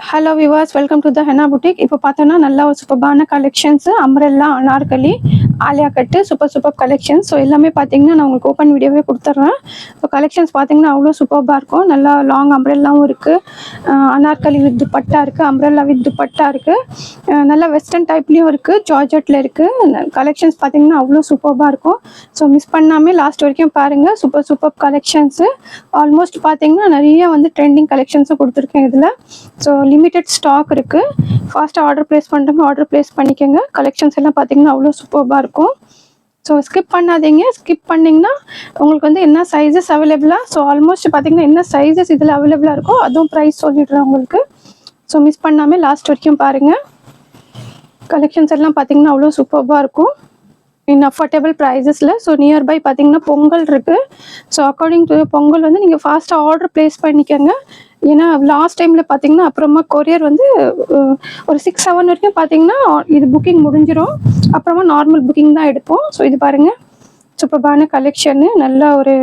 Hello viewers, welcome to the henna boutique. இப்போ பார்த்தோன்னா நல்ல ஒரு சூப்பர்பான கலெக்ஷன்ஸு, அம்ரெல்லா, அனார்கலி, ஆலியா கட்டு, சூப்பர் கலெக்ஷன்ஸ். ஸோ எல்லாமே பார்த்தீங்கன்னா நான் உங்களுக்கு ஓப்பன் வீடியோவே கொடுத்துட்றேன். ஸோ கலெக்ஷன்ஸ் பார்த்தீங்கன்னா அவ்வளோ சூப்பர்பாக இருக்கும். நல்லா லாங் அம்ரெல்லாவும் இருக்குது, அனார்கலி வித் துப்பட்டா இருக்குது, அம்ரெல்லா வித் துப்பட்டா இருக்குது, நல்லா வெஸ்டர்ன் டைப்லேயும் இருக்குது, ஜார்ஜெட்டில் இருக்குது. கலெக்ஷன்ஸ் பார்த்தீங்கன்னா அவ்வளோ சூப்பர்பாக இருக்கும். ஸோ மிஸ் பண்ணாமல் லாஸ்ட் வரைக்கும் பாருங்கள். Super collections. ஆல்மோஸ்ட் பார்த்தீங்கன்னா நிறைய வந்து ட்ரெண்டிங் கலெக்ஷன்ஸும் கொடுத்துருக்கேன் இதில். ஸோ லிமிட்டட் ஸ்டாக் இருக்குது. ஃபாஸ்ட்டாக ஆர்டர் ப்ளேஸ் பண்ணுறவங்க ஆர்டர் ப்ளேஸ் பண்ணிக்கோங்க. கலெக்ஷன்ஸ் எல்லாம் பார்த்தீங்கன்னா அவ்வளோ சூப்பர்பாக இருக்கும். ஸோ ஸ்கிப் பண்ணாதீங்க. ஸ்கிப் பண்ணிங்கன்னா உங்களுக்கு வந்து என்ன சைஸஸ் அவைலபிளாக, ஸோ ஆல்மோஸ்ட் பார்த்தீங்கன்னா என்ன சைஸஸ் இதில் அவைலபிளாக இருக்கோ அதுவும் ப்ரைஸ் சொல்லிடுறேன் உங்களுக்கு. ஸோ மிஸ் பண்ணாமல் லாஸ்ட் வரைக்கும் பாருங்கள். கலெக்ஷன்ஸ் எல்லாம் பார்த்தீங்கன்னா அவ்வளோ சூப்பர்பாக இருக்கும் இன் அஃபோர்டபுள் ப்ரைஸஸில். ஸோ நியர்பை பார்த்தீங்கன்னா பொங்கல் இருக்குது. ஸோ அக்கார்டிங் டு பொங்கல் வந்து நீங்கள் ஃபாஸ்ட்டாக ஆர்டர் ப்ளேஸ் பண்ணிக்கோங்க. ஏன்னா லாஸ்ட் டைமில் பார்த்தீங்கன்னா அப்புறமா கொரியர் வந்து ஒரு 6-7 வரைக்கும் பார்த்தீங்கன்னா இது புக்கிங் முடிஞ்சிடும். அப்புறமா நார்மல் புக்கிங் தான் எடுப்போம். ஸோ இது பாருங்கள், சூப்பர்பான கலெக்ஷனு. நல்ல ஒரு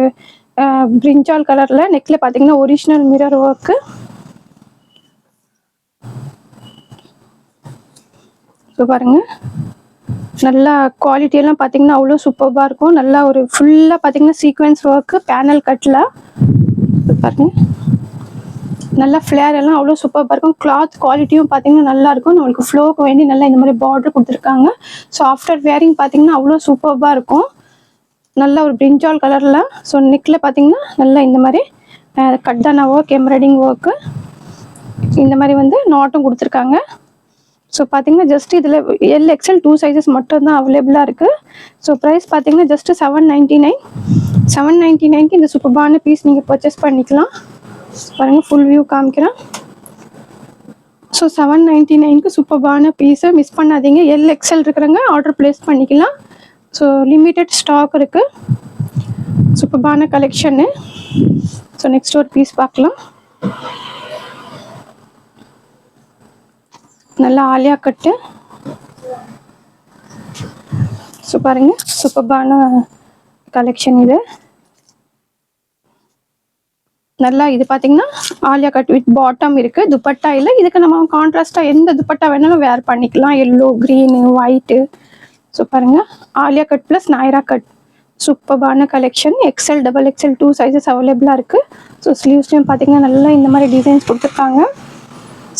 பிரிஞ்சால் கலரில் நெக்கில் பார்த்தீங்கன்னா ஒரிஜினல் மிரர் ஒர்க்கு. ஸோ பாருங்கள், நல்லா குவாலிட்டியெல்லாம் பார்த்தீங்கன்னா அவ்வளோ சூப்பர்பாக இருக்கும். நல்லா ஒரு ஃபுல்லாக பார்த்தீங்கன்னா சீக்வென்ஸ் ஒர்க்கு, பேனல் கட்டில் பாருங்கள். நல்லா ஃப்ளேர் எல்லாம் அவ்வளோ சூப்பராக இருக்கும். கிளாத் குவாலிட்டியும் பார்த்தீங்கன்னா நல்லாயிருக்கும். நம்மளுக்கு ஃப்ளோக்கு வேண்டி நல்லா இந்த மாதிரி பார்டர் கொடுத்துருக்காங்க. ஸோ ஆஃப்டர் வேரிங் பார்த்தீங்கன்னா அவ்வளோ சூப்பராக இருக்கும். நல்ல ஒரு பிரிஞ்சால் கலரில். ஸோ நெக்கில் பார்த்தீங்கன்னா நல்லா இந்த மாதிரி கட்டான ஒர்க், எம்ப்ராய்டிங் ஒர்க்கு, இந்த மாதிரி வந்து நாட்டும் கொடுத்துருக்காங்க. ஸோ பார்த்தீங்கன்னா ஜஸ்ட் இதில் XL 2 சைஸஸ் மட்டும்தான் அவைலபிளாக இருக்குது. ஸோ ப்ரைஸ் பார்த்தீங்கன்னா ஜஸ்ட்டு $799 இந்த சூப்பர்பான பீஸ் நீங்கள் பர்ச்சேஸ் பண்ணிக்கலாம். பாருங்கள், ஃபுல் வியூ காமிக்கிறேன். ஸோ $799 சூப்பர்பான பீஸை மிஸ் பண்ணாதீங்க. XL இருக்கிறவங்க ஆர்டர் ப்ளேஸ் பண்ணிக்கலாம். ஸோ லிமிட்டட் ஸ்டாக் இருக்குது. சூப்பர்பான கலெக்ஷனு. ஸோ நெக்ஸ்ட் ஒரு பீஸ் பார்க்கலாம். நல்லா ஆலியா கட்டு. ஸோ பாருங்கள், சூப்பர்பான கலெக்ஷன் இது. நல்லா இது பார்த்தீங்கன்னா ஆலியா கட் வித் பாட்டம் இருக்குது. துப்பட்டா இல்லை. இதுக்கு நம்ம கான்ட்ராஸ்டாக எந்த துப்பட்டா வேணாலும் வேர் பண்ணிக்கலாம். Yellow, green, white. ஸோ பாருங்கள், Alia cut plus Nayra cut, சூப்பர்பான கலெக்ஷன். XL, XXL 2 சைஸஸ் அவைலபிளாக இருக்குது. ஸோ ஸ்லீவ்ஸ்லேயும் பார்த்தீங்கன்னா நல்லா இந்த மாதிரி டிசைன்ஸ் கொடுத்துருக்காங்க.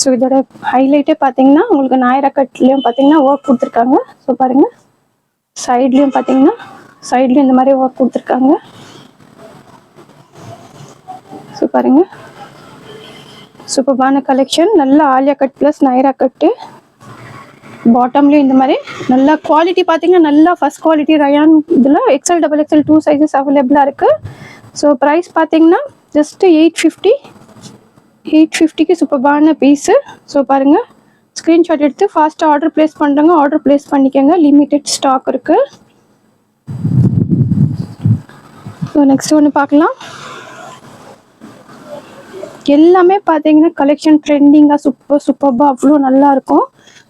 ஸோ இதோட ஹைலைட்டே பார்த்தீங்கன்னா உங்களுக்கு நாயரா கட்லேயும் பார்த்தீங்கன்னா ஒர்க் கொடுத்துருக்காங்க. ஸோ பாருங்கள், சைட்லேயும் பார்த்தீங்கன்னா சைட்லேயும் இந்த மாதிரி ஒர்க் கொடுத்துருக்காங்க. ஸோ பாருங்கள், சூப்பர்பான கலெக்ஷன். நல்ல ஆலியா கட் ப்ளஸ் நாயரா கட்டு. பாட்டம்லேயும் இந்த மாதிரி நல்ல குவாலிட்டி பார்த்தீங்கன்னா நல்லா ஃபஸ்ட் குவாலிட்டி ரயான் இதில் XL, XXL 2 சைஸஸ் அவைலபிளாக இருக்குது. ஸோ ப்ரைஸ் பார்த்தீங்கன்னா ஜஸ்ட்டு $850க்கு சூப்பர்பான பீஸு. ஸோ பாருங்கள், ஸ்க்ரீன்ஷாட் எடுத்து ஃபாஸ்ட்டாக ஆர்டர் ப்ளேஸ் பண்ணுறவங்க ஆர்டர் ப்ளேஸ் பண்ணிக்கோங்க. லிமிட்டட் ஸ்டாக் இருக்குது. ஸோ நெக்ஸ்ட் ஒன்று பார்க்கலாம். எல்லாமே பார்த்தீங்கன்னா கலெக்ஷன் ட்ரெண்டிங்காக சூப்பர்பாக அவ்வளோ நல்லாயிருக்கும்.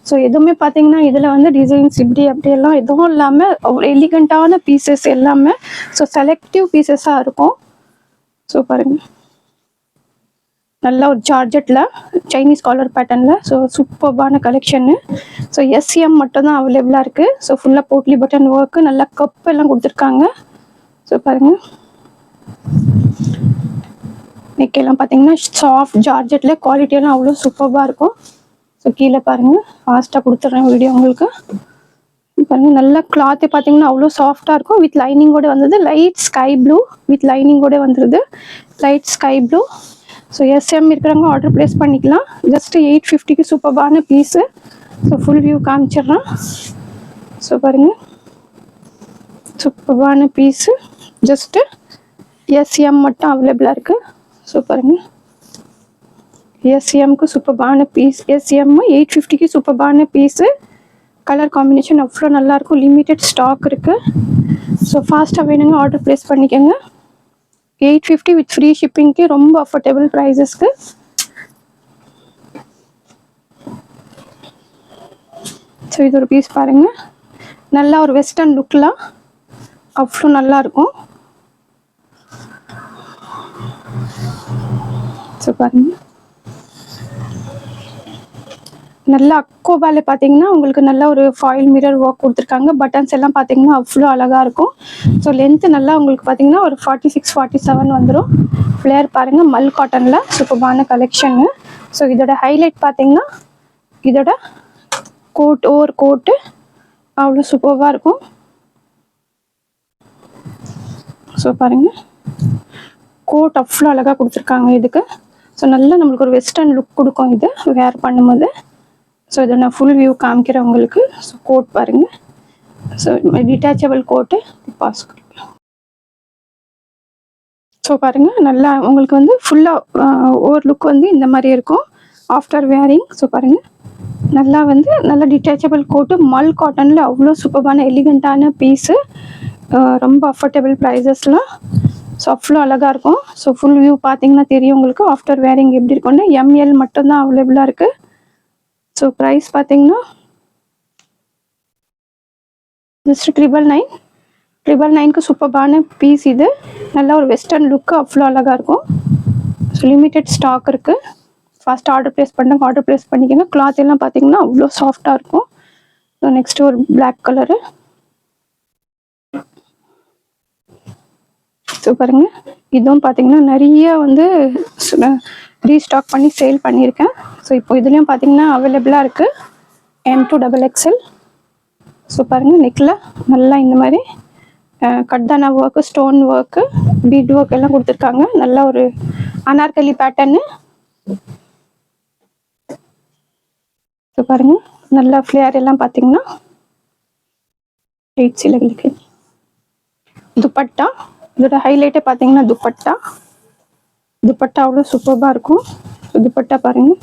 ஸோ எதுவுமே பார்த்தீங்கன்னா இதில் வந்து டிசைன்ஸ் அப்படியெல்லாம் எதுவும் இல்லாமல் அவ்வளோ எலிகண்ட்டான பீசஸ் எல்லாமே. ஸோ செலக்டிவ் பீசஸாக இருக்கும். ஸோ பாருங்கள், நல்லா ஒரு ஜார்ஜெட்டில் சைனீஸ் காலர் பேட்டர்னில். ஸோ சூப்பர்பான கலெக்ஷனு. ஸோ SM மட்டும்தான் அவைலபிளாக இருக்குது. ஸோ ஃபுல்லாக போட்லி பட்டன் ஒர்க்கு, நல்லா கப் எல்லாம் கொடுத்துருக்காங்க. ஸோ பாருங்கள், நெக்கெல்லாம் பார்த்தீங்கன்னா சாஃப்ட் ஜார்ஜெட்டில் குவாலிட்டியெல்லாம் அவ்வளோ சூப்பர்பாக இருக்கும். ஸோ கீழே பாருங்கள், ஃபாஸ்ட்டாக கொடுத்துட்றேன் வீடியோ உங்களுக்கு. பாருங்கள், நல்லா கிளாத்து பார்த்தீங்கன்னா அவ்வளோ சாஃப்டாக இருக்கும். வித் லைனிங்கோடு வந்தது. லைட் ஸ்கை ப்ளூ வித் லைனிங்கோடு வந்துடுது. Light sky blue. So SM இருக்கிறவங்க ஆர்டர் ப்ளேஸ் பண்ணிக்கலாம். ஜஸ்ட்டு $850க்கு சூப்பர்பான பீஸு. ஸோ ஃபுல் வியூ காமிச்சிட்றேன். ஸோ பாருங்கள், சூப்பர்பான பீஸு. ஜஸ்ட்டு SM மட்டும் அவைலபிளாக இருக்குது. ஸோ பாருங்கள், SMக்கு சூப்பர்பான பீஸ். SM $850க்கு சூப்பர்பான பீஸு. கலர் காம்பினேஷன் அவ்வளோ நல்லாயிருக்கும். லிமிட்டட் ஸ்டாக் இருக்குது. ஸோ ஃபாஸ்ட்டாக வேணுங்க ஆர்டர் ப்ளேஸ் பண்ணிக்கோங்க. $850 வித் ஃப்ரீ ஷிப்பிங்க்கு ரொம்ப அஃபோர்டபுள் ப்ரைஸஸ்க்கு. ஸோ இது ஒரு பீஸ் பாருங்கள், நல்லா ஒரு வெஸ்டர்ன் லுக்கில் அவ்வளோ நல்லாயிருக்கும். ஸோ பாருங்கள், நல்லா அக்கோபால பார்த்தீங்கன்னா உங்களுக்கு நல்ல ஒரு ஃபாயில் மிரர் ஒர்க் கொடுத்துருக்காங்க. பட்டன்ஸ் எல்லாம் பார்த்தீங்கன்னா அவ்வளோ அழகாக இருக்கும். ஸோ லென்த்து நல்லா உங்களுக்கு பார்த்தீங்கன்னா ஒரு 46, 47 வந்துடும். ஃப்ளேர் பாருங்கள், மல் காட்டனில் சூப்பர்பான கலெக்ஷனு. ஸோ இதோட ஹைலைட் பார்த்தீங்கன்னா இதோட கோட், ஓவர் கோட்டு அவ்வளோ சூப்பராக இருக்கும். ஸோ பாருங்கள், கோட் அவ்வளோ அழகாக கொடுத்துருக்காங்க இதுக்கு. ஸோ நல்லா நம்மளுக்கு ஒரு வெஸ்டர்ன் லுக் கொடுக்கும் இது வேர் பண்ணும்போது. ஸோ இதை நான் ஃபுல் வியூ காமிக்கிறேன் உங்களுக்கு. ஸோ கோட் பாருங்கள். ஸோ டிட்டாச்சபிள் கோட்டு பாஸ். ஸோ பாருங்கள், நல்லா உங்களுக்கு வந்து ஃபுல்லாக ஓவர் லுக் வந்து இந்த மாதிரி இருக்கும் ஆஃப்டர் வேரிங். ஸோ பாருங்கள், நல்லா வந்து நல்லா டிட்டாச்சபிள் கோட்டு, மல் காட்டனில் அவ்வளோ சூப்பரான எலிகண்ட்டான பீஸு, ரொம்ப அஃபோர்டபுள் ப்ரைஸஸ்லாம். ஸோ அவ்வளோ அழகாக இருக்கும். ஸோ ஃபுல் வியூ பார்த்தீங்கன்னா தெரியும் உங்களுக்கு ஆஃப்டர் வேரிங் எப்படி இருக்கும்னு. ML மட்டும்தான் அவைலபிளாக இருக்குது. ஸோ ப்ரைஸ் பார்த்தீங்கன்னா ஜஸ்ட் 999க்கு சூப்பர்பான பீஸ் இது. நல்லா ஒரு வெஸ்டர்ன் லுக்கு அவ்வளோ அழகாக இருக்கும். ஸோ லிமிட்டெட் ஸ்டாக் இருக்குது. ஃபாஸ்ட் ஆர்டர் ப்ளேஸ் பண்ணுங்க, ஆர்டர் ப்ளேஸ் பண்ணிக்கோங்க. கிளாத் எல்லாம் பார்த்தீங்கன்னா அவ்வளோ சாஃப்டாக இருக்கும். ஸோ நெக்ஸ்ட்டு ஒரு பிளாக் கலரு. ஸோ பாருங்கள், இதுவும் பார்த்தீங்கன்னா நிறைய வந்து ரீஸ்டாக் பண்ணி சேல் பண்ணியிருக்கேன். ஸோ இப்போ இதுலேயும் பார்த்தீங்கன்னா அவைலபிளாக இருக்குது M2XXL. ஸோ பாருங்கள், நெக்கில் நல்லா இந்த மாதிரி கட்தானா work, stone work, bead work எல்லாம் கொடுத்துருக்காங்க. நல்லா ஒரு அனார்கலி பேட்டர்னு. ஸோ பாருங்கள், நல்லா ஃப்ளேர் எல்லாம் பார்த்தீங்கன்னா 8 சிலைகளுக்கு. துப்பட்டா, இதோட ஹைலைட்டே பார்த்தீங்கன்னா துப்பட்டா அவ்வளோ சூப்பராக இருக்கும். ஸோ துப்பட்டா பாருங்கள்,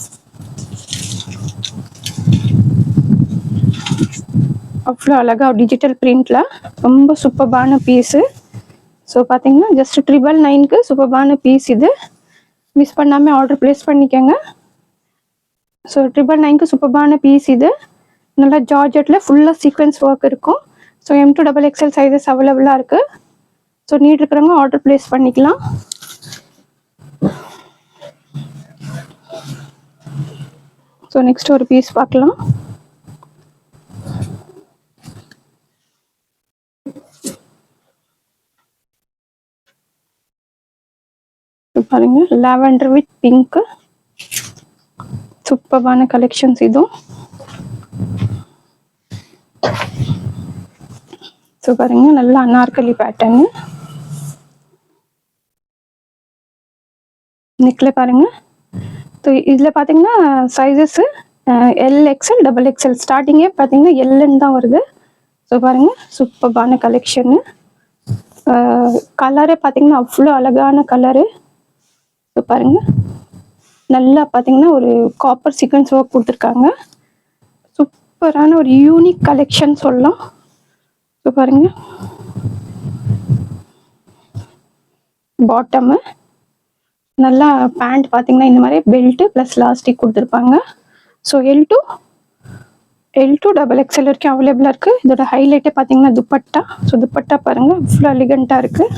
அவ்வளோ அழகாக டிஜிட்டல் பிரிண்டில் ரொம்ப சூப்பர்பான பீஸு. ஸோ பார்த்தீங்கன்னா ஜஸ்ட் 999க்கு சூப்பர்பான பீஸ் இது. மிஸ் பண்ணாமல் ஆர்டர் ப்ளேஸ் பண்ணிக்கோங்க. ஸோ 999க்கு சூப்பர்பான பீஸ் இது. நல்லா ஜார்ஜெட்டில் ஃபுல்லாக சீக்வென்ஸ் ஒர்க் இருக்கும். ஸோ M2XXL சைஸஸ் அவைலபிளாக இருக்குது. ஸோ நீட் இருக்கிறவங்க ஆர்டர் ப்ளேஸ் பண்ணிக்கலாம். ஸோ நெக்ஸ்ட் ஒரு பீஸ் பார்க்கலாம். பாருங்க, லாவெண்டர் வித் பிங்க் சூப்பர்பான கலெக்ஷன்ஸ் இதுவும். ஸோ பாருங்க, நல்லா அனார்கலி பேட்டர்னு. நெக்கில் பாருங்க. ஸோ இதில் பார்த்தீங்கன்னா சைஸஸ்ஸு LXL, XXL ஸ்டார்டிங்கே பார்த்தீங்கன்னா Lன்னு தான் வருது. ஸோ பாருங்கள், சூப்பர்பான கலெக்ஷனு. கலரே பார்த்தீங்கன்னா அவ்வளோ அழகான கலரு. ஸோ பாருங்கள், நல்லா பார்த்தீங்கன்னா ஒரு காப்பர் சீக்வன்ஸ் ஒர்க் கொடுத்துருக்காங்க. சூப்பரான ஒரு யூனிக் கலெக்ஷன் சொல்லலாம். ஸோ பாருங்கள், பாட்டமு நல்லா பேண்ட் பார்த்தீங்கன்னா இந்த மாதிரி பெல்ட்டு ப்ளஸ் லாஸ்டிக் கொடுத்துருப்பாங்க. ஸோ L2XXL வரைக்கும் அவைலபிளாக இருக்குது. இதோட ஹைலைட்டே பார்த்தீங்கன்னா துப்பட்டா. ஸோ துப்பட்டா பாருங்கள், அவ்வளோ எலிகண்ட்டாக இருக்குது.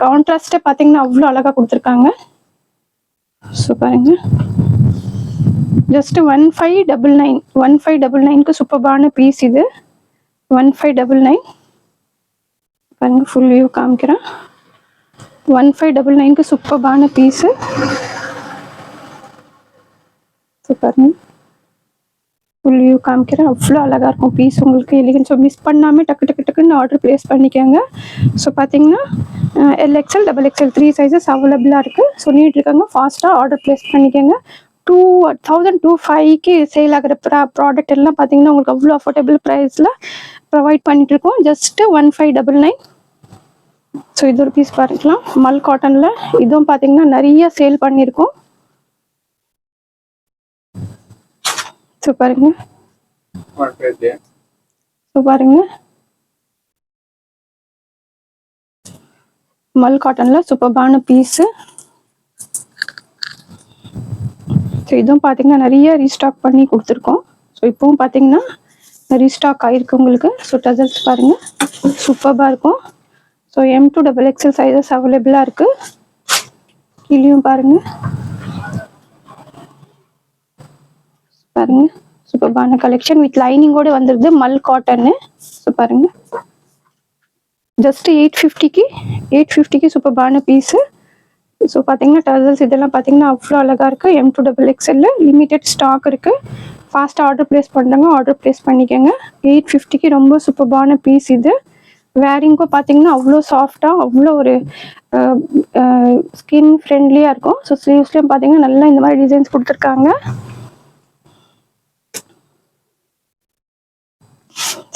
கான்ட்ராஸ்ட்டே பார்த்தீங்கன்னா அவ்வளோ அழகாக கொடுத்துருக்காங்க. ஸோ பாருங்கள், ஜஸ்ட் 1599க்கு சூப்பர்பான பீஸ் இது. 1599 பாருங்கள், ஃபுல் வியூ காமிக்கிறேன். 1599க்கு சூப்பர்பான பீஸு. ஸோ பாருங்கள், ஃபுல் வியூ காமிக்கிறேன். அவ்வளோ அழகாக இருக்கும் பீஸ் உங்களுக்கு எலிகன்ட். ஸோ மிஸ் பண்ணாமல் டக்குன்னு ஆர்டர் ப்ளேஸ் பண்ணிக்கோங்க. ஸோ பார்த்தீங்கன்னா LXL, XXL 3 சைஸஸ் அவைலபிளாக இருக்குது. ஸோ நீட் இருக்காங்க, ஃபாஸ்ட்டாக ஆர்டர் ப்ளேஸ் பண்ணிக்கோங்க. 2025க்கு சேல் ஆகிற ப்ராடக்ட் எல்லாம் பார்த்தீங்கன்னா உங்களுக்கு அவ்வளோ அஃபோர்டபுள் ப்ரைஸில் ப்ரொவைட் பண்ணிட்டு இருக்கோம். ஜஸ்ட்டு 1599. ஸோ இது ஒரு பீஸ் பாருக்கலாம், மல் காட்டனில். இதுவும் பார்த்தீங்கன்னா நிறைய சேல் பண்ணியிருக்கோம். ஸோ பாருங்க, மல் காட்டனில் சூப்பர்பான பீஸு. ஸோ இதுவும் பார்த்தீங்கன்னா நிறைய ரீஸ்டாக் பண்ணி கொடுத்துருக்கோம். ஸோ இப்போவும் பார்த்தீங்கன்னா ரீஸ்டாக் ஆகிருக்கு உங்களுக்கு. ஸோ டசல்ஸ் பாருங்கள், சூப்பராக இருக்கும். ஸோ M2XXL சைஸஸ் அவைலபிளாக இருக்குது. கீழேயும் பாருங்கள், பாருங்க சூப்பர்பான கலெக்ஷன் வித் லைனிங்கோட வந்துருது மல் காட்டன். பாருங்க ஜஸ்ட் 850க்கு சூப்பர்பான பீஸ். ஸோ பார்த்தீங்கன்னா டசல்ஸ் இதெல்லாம் பார்த்தீங்கன்னா அவ்வளோ அழகாக இருக்குது. M2XXL லிமிடெட் ஸ்டாக் இருக்குது. ஃபாஸ்ட்டாக ஆர்டர் ப்ளேஸ் பண்ணுறாங்க, ஆர்டர் ப்ளேஸ் பண்ணிக்கோங்க. 850க்கு ரொம்ப சூப்பர்பான பீஸ் இது. வேரிங்கும் பார்த்தீங்கன்னா அவ்வளோ சாஃப்டாக அவ்வளோ ஒரு ஸ்கின் ஃப்ரெண்ட்லியாக இருக்கும். ஸோ ஸ்லீவ்ஸ்லேயும் பார்த்தீங்கன்னா நல்லா இந்த மாதிரி டிசைன்ஸ் கொடுத்துருக்காங்க.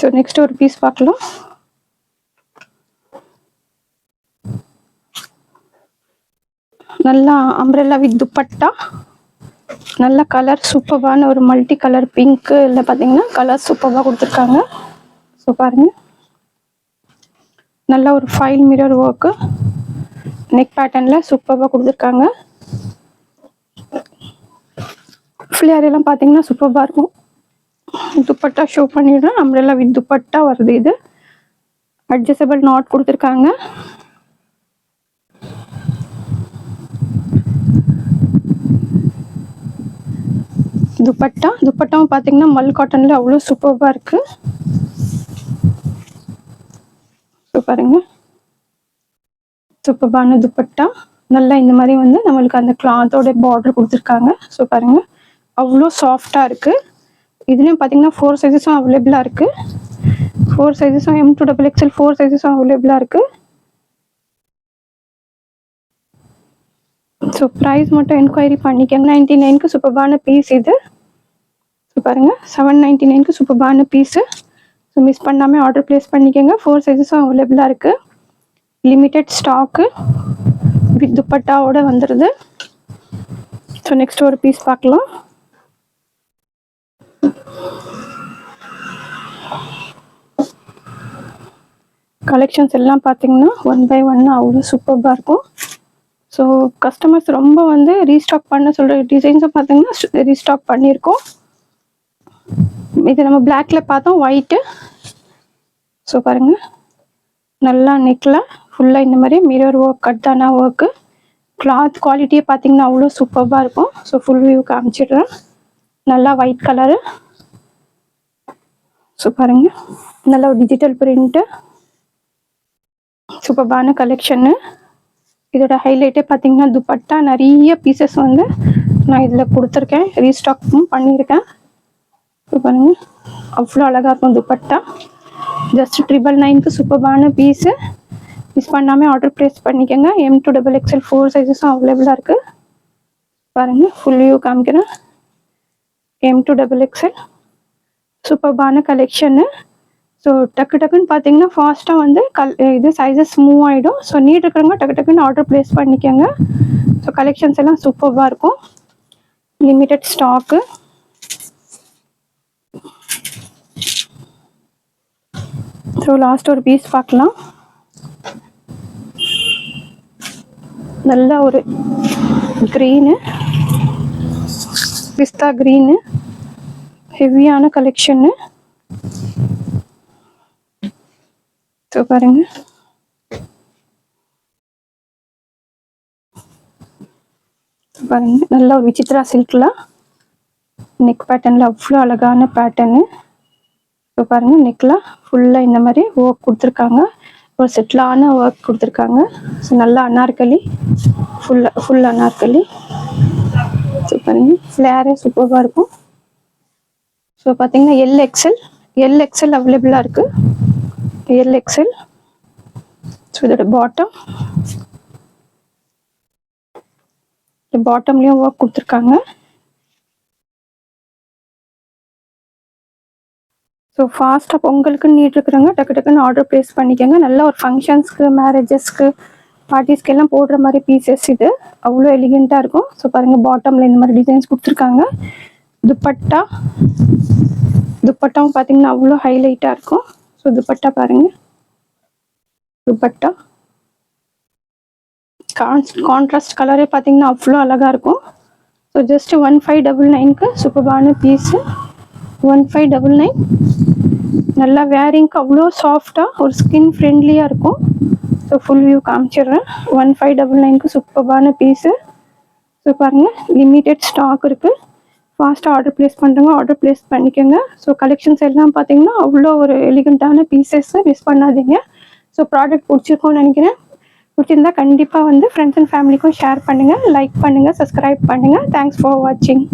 ஸோ நெக்ஸ்ட் ஒரு பீஸ் பார்க்கலாம். நல்லா அம்ப்ரெல்லா வித் துப்பட்டா, நல்ல கலர் சூப்பர்பான ஒரு மல்டி கலர் பிங்க் இல்லை பார்த்தீங்கன்னா கலர் சூப்பராக கொடுத்துருக்காங்க. ஸோ பாருங்க நல்ல ஒரு ஃபைல் மிரர் ஒர்க்கு நெக் பேட்டர்னில் சூப்பராக கொடுத்துருக்காங்க. ஃப்ளேர் எல்லாம் பார்த்தீங்கன்னா சூப்பராக இருக்கும். துப்பட்டா ஷோ பண்ணிடுறேன். அம்ப்ரெல்லா வித் துப்பட்டா வருது. இது அட்ஜஸ்டபிள் நாட் கொடுத்துருக்காங்க. துப்பட்டாவும் பார்த்தீங்கன்னா மல் காட்டன்ல அவ்வளோ சூப்பராக இருக்கு. பாருங்க சூப்பர்பான துப்பட்டா நல்லா இந்த மாதிரி வந்து நம்மளுக்கு அந்த கிளாத்தோட பார்டர் கொடுத்துருக்காங்க. ஸோ பாருங்க அவ்வளோ சாஃப்டாக இருக்கு. இதுலேயும் பார்த்தீங்கன்னா 4 சைஸஸும் அவைலபிளாக இருக்கு. 4 சைஸஸும் M2XXL 4 சைஸஸும் அவைலபிளாக இருக்கு. ஸோ ப்ரைஸ் மட்டும் என்கொயரி பண்ணிக்கோங்க. 99க்கு சூப்பர்பான பீஸ் இது. ஸோ பாருங்க 799க்கு சூப்பர்பான பீஸு. ஸோ மிஸ் பண்ணாமல் ஆர்டர் ப்ளேஸ் பண்ணிக்கோங்க. 4 சைஸஸும் அவைலபிளாக இருக்கு. லிமிட்டெட் ஸ்டாக்கு வித் துப்பட்டாவோட வந்துடுது. ஸோ நெக்ஸ்ட் ஒரு பீஸ் பார்க்கலாம். கலெக்ஷன்ஸ் எல்லாம் பார்த்தீங்கன்னா 1 by 1 அவ்வளோ சூப்பராக இருக்கும். ஸோ கஸ்டமர்ஸ் ரொம்ப வந்து ரீஸ்டாக் பண்ண சொல்கிற டிசைன்ஸும் பார்த்தீங்கன்னா ரீஸ்டாக் பண்ணியிருக்கோம். இது நம்ம பிளாக்ல பார்த்தோம் ஒயிட்டு. ஸோ பாருங்க நல்லா நெக்கில் ஃபுல்லாக இந்த மாதிரி மிரர் ஒர்க் கட்டான ஒர்க்கு. கிளாத் குவாலிட்டியே பார்த்தீங்கன்னா அவ்வளோ சூப்பராக இருக்கும். ஸோ ஃபுல் வியூ காமிச்சிடுறேன். நல்லா ஒயிட் கலரு. ஸோ பாருங்க நல்லா ஒரு டிஜிட்டல் பிரிண்ட்டு சூப்பர்பான கலெக்ஷனு. இதோட ஹைலைட்டே பார்த்தீங்கன்னா துப்பட்டா நிறைய பீசஸ் வந்து நான் இதில் கொடுத்துருக்கேன், ரீஸ்டாக்கும் பண்ணியிருக்கேன். ஸோ பாருங்க அவ்வளோ அழகாக இருக்கும் துப்பட்டா. ஜஸ்ட் 999க்கு சூப்பர்பான பீஸு. மிஸ் பண்ணாமல் ஆர்டர் ப்ளேஸ் பண்ணிக்கோங்க. M2XXL 4 சைஸஸும் அவைலபிளாக இருக்குது. பாருங்கள் ஃபுல் வியூ காமிக்கிறேன். M2XXL சூப்பர்பான கலெக்ஷனு. ஸோ டக்குன்னு பார்த்தீங்கன்னா ஃபாஸ்ட்டாக வந்து இது சைஸஸ் மூவ் ஆகிடும். ஸோ நீட் இருக்கிறவங்க டக்குன்னு ஆர்டர் ப்ளேஸ் பண்ணிக்கோங்க. ஸோ கலெக்ஷன்ஸ் எல்லாம் சூப்பராக இருக்கும். Limited stock. ஸோ லாஸ்ட் ஒரு பீஸ் பார்க்கலாம். நல்ல ஒரு க்ரீனு, பிஸ்தா க்ரீனு, ஹெவியான கலெக்ஷனு. ஸோ பாருங்க நல்ல ஒரு விசித்ரா சில்கில் நெக் பேட்டர்னில் அவ்வளோ அழகான பேட்டர்னு. ஸோ பாருங்கள் நெக்கில் ஃபுல்லாக இந்த மாதிரி ஒர்க் கொடுத்துருக்காங்க. ஒரு செட்டிலான ஒர்க் கொடுத்துருக்காங்க. ஸோ நல்லா அனார்கலி, ஃபுல் அனார்கலி. ஸோ பாருங்கள் ஃப்ளேரே சூப்பராக இருக்கும். ஸோ பார்த்தீங்கன்னா LXL அவைலபிளாக இருக்குது. LXL. ஸோ இதோட பாட்டம்லேயும் ஒர்க் கொடுத்துருக்காங்க. ஸோ ஃபாஸ்ட்டாக பொங்கலுக்கு நீட் இருக்கிறவங்க டக்குன்னு ஆர்டர் ப்ளேஸ் பண்ணிக்கோங்க. நல்ல ஒரு ஃபங்க்ஷன்ஸ்க்கு, மேரேஜஸ்க்கு, பார்ட்டிஸ்க்கு எல்லாம் போடுற மாதிரி பீசஸ் இது. அவ்வளோ எலிகெண்ட்டாக இருக்கும். ஸோ பாருங்கள் பாட்டமில் இந்த மாதிரி டிசைன்ஸ் கொடுத்துருக்காங்க. துப்பட்டாவும் பார்த்தீங்கன்னா அவ்வளோ ஹைலைட்டாக இருக்கும். ஸோ துப்பட்டா பாருங்கள், துப்பட்டா கான்ட்ராஸ்ட் கலரே பார்த்தீங்கன்னா அவ்வளோ அழகாக இருக்கும். ஸோ ஜஸ்ட் 1599க்கு சூப்பரான பீஸு. 1599. நல்லா வேரிங்க்கு அவ்வளோ சாஃப்டாக ஒரு ஸ்கின் ஃப்ரெண்ட்லியாக இருக்கும். ஸோ ஃபுல் வியூ காமிச்சிடுறேன். 1599க்கு சூப்பரான பீஸு. ஸோ பாருங்கள் லிமிட்டெட் ஸ்டாக் இருக்குது. ஃபாஸ்ட்டாக ஆர்டர் ப்ளேஸ் பண்ணுறவங்க ஆர்டர் ப்ளேஸ் பண்ணிக்கோங்க. ஸோ கலெக்ஷன்ஸ் எல்லாம் பார்த்தீங்கன்னா அவ்வளோ ஒரு எலிகண்ட்டான பீசஸ்ஸு, மிஸ் பண்ணாதீங்க. ஸோ ப்ராடக்ட் பிடிச்சிருக்கோன்னு நினைக்கிறேன். பிடிச்சிருந்தா கண்டிப்பாக வந்து ஃப்ரெண்ட்ஸ் அண்ட் ஃபேமிலிக்கும் ஷேர் பண்ணுங்கள், லைக் பண்ணுங்கள், சப்ஸ்கிரைப் பண்ணுங்கள். தேங்க்ஸ் ஃபார் வாட்சிங்.